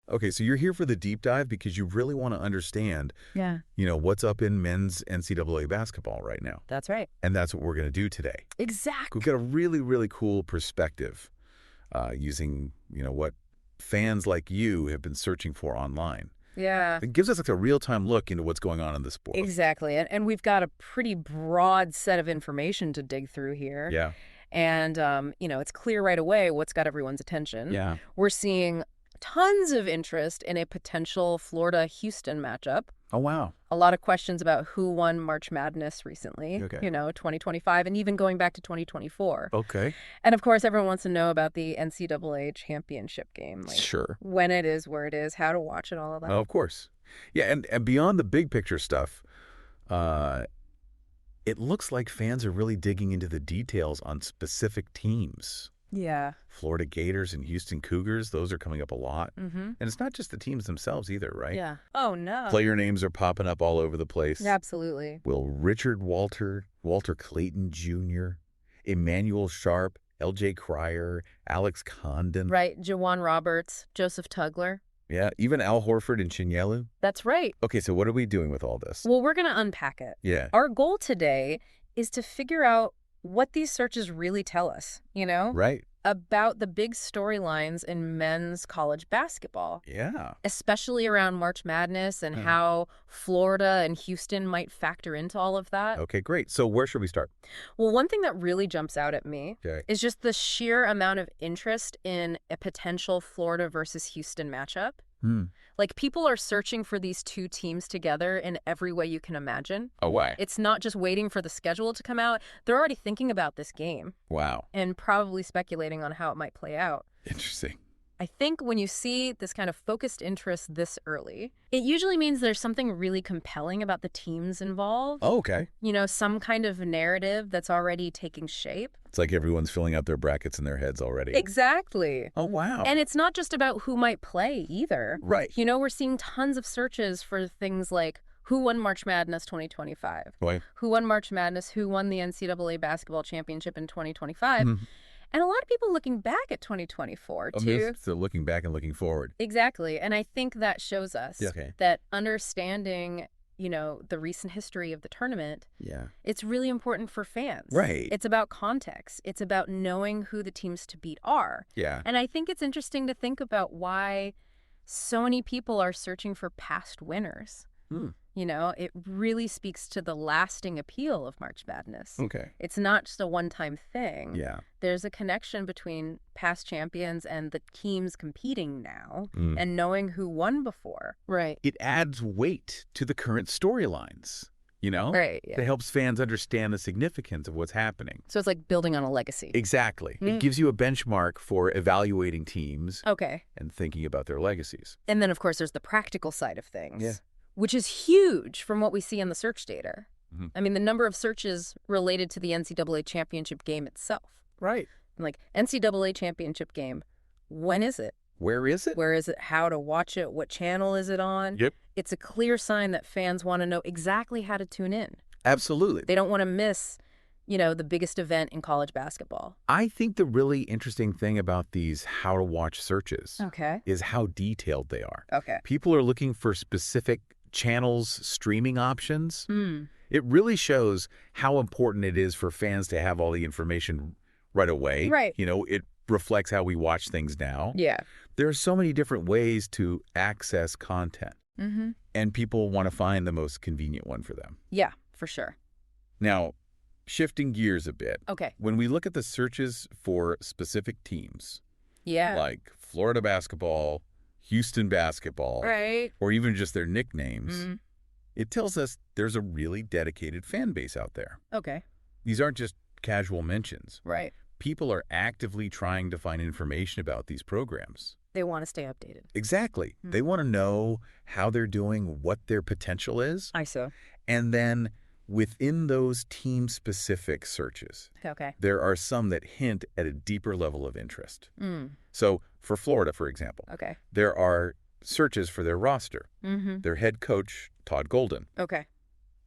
Okay, so you're here for the deep dive because you really want to understand, Yeah. what's up in men's NCAA basketball right now. That's right. And that's what we're going to do today. Exactly. We've got a really, really cool perspective using, what fans like you have been searching for online. Yeah. It gives us like a real-time look into what's going on in the sport. Exactly. And we've got a pretty broad set of information to dig through here. Yeah. And, it's clear right away what's got everyone's attention. Yeah. We're seeing tons of interest in a potential Florida-Houston matchup. Oh, wow. A lot of questions about who won March Madness recently, Okay. 2025, and even going back to 2024. Okay. And, of course, everyone wants to know about the NCAA championship game. Like, Sure. when it is, where it is, how to watch it, all of that. Oh, of course. Yeah, and beyond the big picture stuff, it looks like fans are really digging into the details on specific teams. Yeah. Florida Gators and Houston Cougars, those are coming up a lot. Mm-hmm. And it's not just the teams themselves either, right? Yeah. Oh, no. Player names are popping up all over the place. Absolutely. Will Richard Walter Clayton Jr., Emmanuel Sharp, L.J. Cryer, Alex Condon. Right. Jawan Roberts, Joseph Tugler. Yeah, even Al Horford and Chinyelu. That's right. Okay, so what are we doing with all this? Well, we're going to unpack it. Yeah. Our goal today is to figure out what these searches really tell us, Right. about the big storylines in men's college basketball, Yeah. especially around March Madness and how Florida and Houston might factor into all of that. Okay, great. So where should we start? Well, one thing that really jumps out at me Okay. is just the sheer amount of interest in a potential Florida versus Houston matchup. Like, people are searching for these two teams together in every way you can imagine. Oh, why? It's not just waiting for the schedule to come out. They're already thinking about this game Wow. and probably speculating on how it might play out. Interesting. I think when you see this kind of focused interest this early, it usually means there's something really compelling about the teams involved. Oh, okay. Some kind of narrative that's already taking shape. It's like everyone's filling out their brackets in their heads already. Exactly. Oh, wow. And it's not just about who might play either. Right. We're seeing tons of searches for things like who won March Madness 2025? Why? Who won March Madness? Who won the NCAA basketball championship in 2025? And a lot of people looking back at 2024, too. So looking back and looking forward. Exactly. And I think that shows us Okay. that understanding, the recent history of the tournament, it's really important for fans. Right. It's about context. It's about knowing who the teams to beat are. Yeah. And I think it's interesting to think about why so many people are searching for past winners. It really speaks to the lasting appeal of March Madness. Okay. It's not just a one-time thing. Yeah. There's a connection between past champions and the teams competing now and knowing who won before. Right. It adds weight to the current storylines, Right. It Yeah. helps fans understand the significance of what's happening. So it's like building on a legacy. Exactly. It gives you a benchmark for evaluating teams Okay. and thinking about their legacies. And then, of course, there's the practical side of things. Yeah. Which is huge from what we see in the search data. Mhm. I mean, the number of searches related to the NCAA championship game itself. Right. Like, NCAA championship game, when is it? Where is it? Where is it? How to watch it? What channel is it on? Yep. It's a clear sign that fans want to know exactly how to tune in. Absolutely. They don't want to miss, the biggest event in college basketball. I think the really interesting thing about these how to watch searches Okay. is how detailed they are. Okay. People are looking for specific channels, streaming options. It really shows how important it is for fans to have all the information right away. Right. It reflects how we watch things now. Yeah. There are so many different ways to access content, and people want to find the most convenient one for them. Yeah, for sure. Now, shifting gears a bit. Okay. When we look at the searches for specific teams, Yeah. like Florida basketball, Houston basketball, Right. or even just their nicknames, it tells us there's a really dedicated fan base out there. Okay. These aren't just casual mentions. Right. People are actively trying to find information about these programs. They want to stay updated. Exactly. They want to know how they're doing, what their potential is, I see. and then within those team-specific searches, Okay. there are some that hint at a deeper level of interest. Mm. So for Florida, for example, Okay. there are searches for their roster, Mm-hmm. their head coach, Todd Golden, Okay.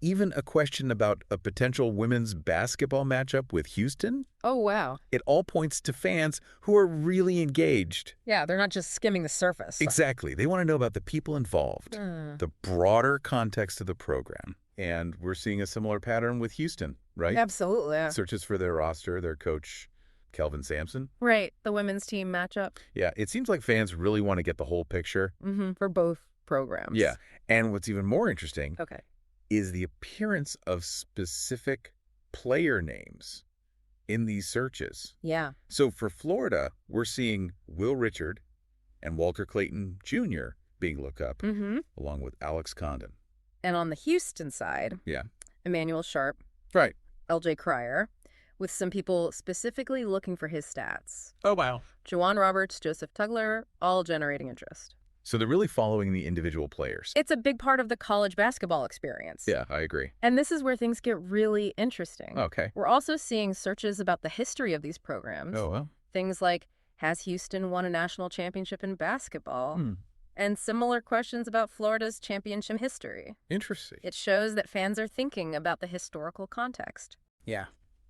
even a question about a potential women's basketball matchup with Houston. Oh, wow. It all points to fans who are really engaged. Yeah, they're not just skimming the surface. Exactly. They want to know about the people involved, the broader context of the program. And we're seeing a similar pattern with Houston, right? Absolutely. Yeah. Searches for their roster, their coach, Kelvin Sampson. Right, the women's team matchup. Yeah, it seems like fans really want to get the whole picture. For both programs. Yeah, and what's even more interesting is the appearance of specific player names in these searches. Yeah. So for Florida, we're seeing Will Richard and Walter Clayton Jr. being looked up, along with Alex Condon. And on the Houston side, Emmanuel Sharp, Right. LJ Cryer, with some people specifically looking for his stats. Oh, wow. Juwan Roberts, Joseph Tugler, all generating interest. So they're really following the individual players. It's a big part of the college basketball experience. Yeah, I agree. And this is where things get really interesting. Okay. We're also seeing searches about the history of these programs. Oh, well. Things like, has Houston won a national championship in basketball? And similar questions about Florida's championship history. Interesting. It shows that fans are thinking about the historical context. Yeah.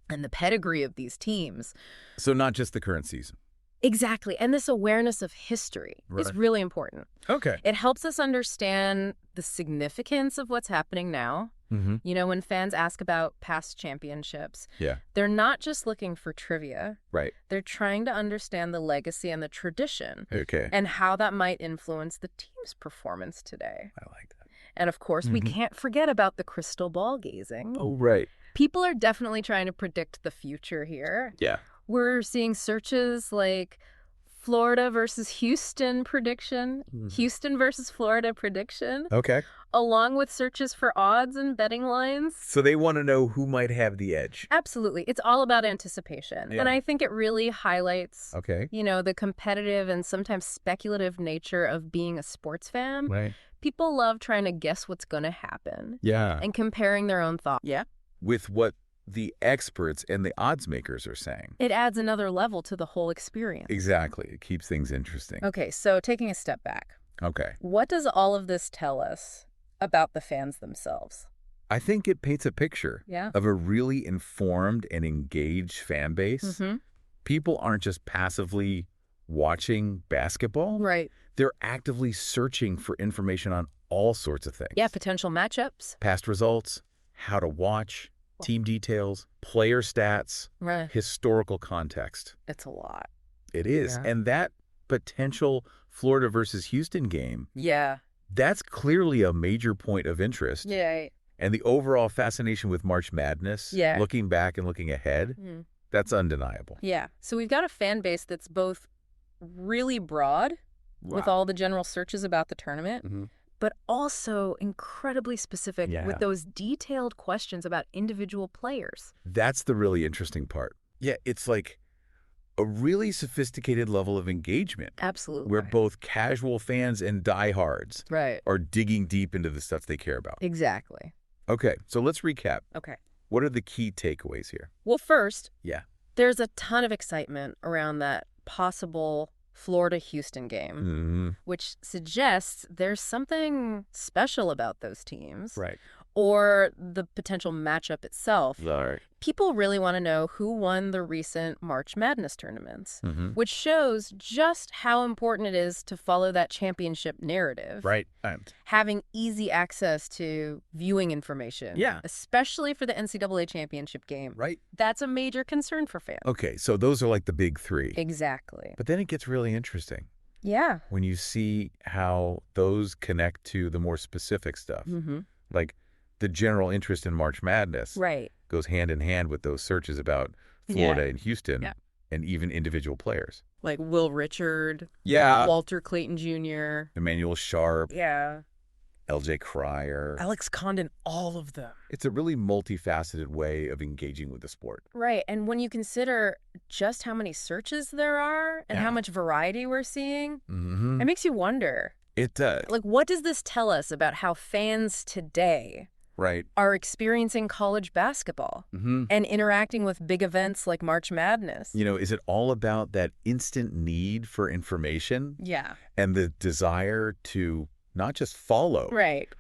And the pedigree of these teams. So not just the current season. Exactly. And this awareness of history is really important. Okay. It helps us understand the significance of what's happening now. You know, when fans ask about past championships, they're not just looking for trivia. Right. They're trying to understand the legacy and the tradition. Okay. And how that might influence the team's performance today. I like that. And of course, we can't forget about the crystal ball gazing. Oh, right. People are definitely trying to predict the future here. Yeah. We're seeing searches like Florida versus Houston prediction, Houston versus Florida prediction, Okay. along with searches for odds and betting lines. So they want to know who might have the edge. Absolutely. It's all about anticipation. Yeah. And I think it really highlights, Okay. you know, the competitive and sometimes speculative nature of being a sports fan. Right. People love trying to guess what's going to happen. Yeah. And comparing their own thoughts. Yeah. With what the experts and the odds makers are saying. It adds another level to the whole experience. Exactly. It keeps things interesting. Okay, so taking a step back. Okay. What does all of this tell us about the fans themselves? I think it paints a picture of a really informed and engaged fan base. People aren't just passively watching basketball. Right. They're actively searching for information on all sorts of things. Yeah, potential matchups. Past results, how to watch, team details, player stats, Right. historical context. It's a lot. It is. Yeah. And that potential Florida versus Houston game, Yeah. that's clearly a major point of interest. Yeah. And the overall fascination with March Madness, looking back and looking ahead, that's undeniable. Yeah. So we've got a fan base that's both really broad with all the general searches about the tournament, but also incredibly specific with those detailed questions about individual players. That's the really interesting part. Yeah, it's like a really sophisticated level of engagement. Absolutely. Where both casual fans and diehards are digging deep into the stuff they care about. Exactly. Okay, so let's recap. Okay. What are the key takeaways here? Well, first, there's a ton of excitement around that possible Florida-Houston game, which suggests there's something special about those teams. Right. Or the potential matchup itself. Right. People really want to know who won the recent March Madness tournaments, which shows just how important it is to follow that championship narrative. Right. Having easy access to viewing information. Yeah. Especially for the NCAA championship game. Right. That's a major concern for fans. Okay, so those are like the big three. Exactly. But then it gets really interesting. Yeah. When you see how those connect to the more specific stuff. Like the general interest in March Madness goes hand in hand with those searches about Florida and Houston and even individual players. Like Will Richard, Walter Clayton Jr., Emmanuel Sharp, LJ Cryer, Alex Condon, all of them. It's a really multifaceted way of engaging with the sport. Right. And when you consider just how many searches there are and how much variety we're seeing, it makes you wonder. It does. Like, what does this tell us about how fans today are experiencing college basketball and interacting with big events like March Madness? You know, is it all about that instant need for information? Yeah. And the desire to not just follow,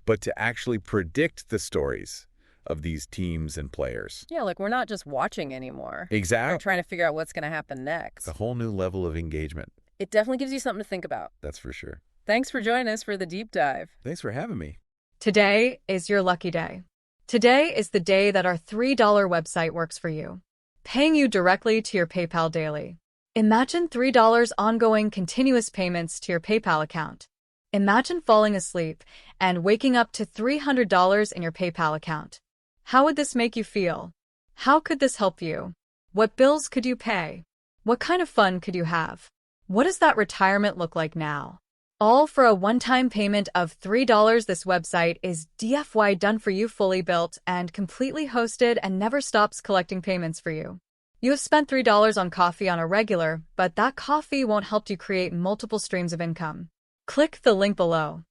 but to actually predict the stories of these teams and players. Yeah, like we're not just watching anymore. Exactly. We're trying to figure out what's going to happen next. It's a whole new level of engagement. It definitely gives you something to think about. That's for sure. Thanks for joining us for the deep dive. Thanks for having me. Today is your lucky day. Today is the day that our $3 website works for you, paying you directly to your PayPal daily. Imagine $3 ongoing continuous payments to your PayPal account. Imagine falling asleep and waking up to $300 in your PayPal account. How would this make you feel? How could this help you? What bills could you pay? What kind of fun could you have? What does that retirement look like now? All for a one-time payment of $3. This website is DFY done for you, fully built and completely hosted, and never stops collecting payments for you. You have spent $3 on coffee on a regular, but that coffee won't help you create multiple streams of income. Click the link below.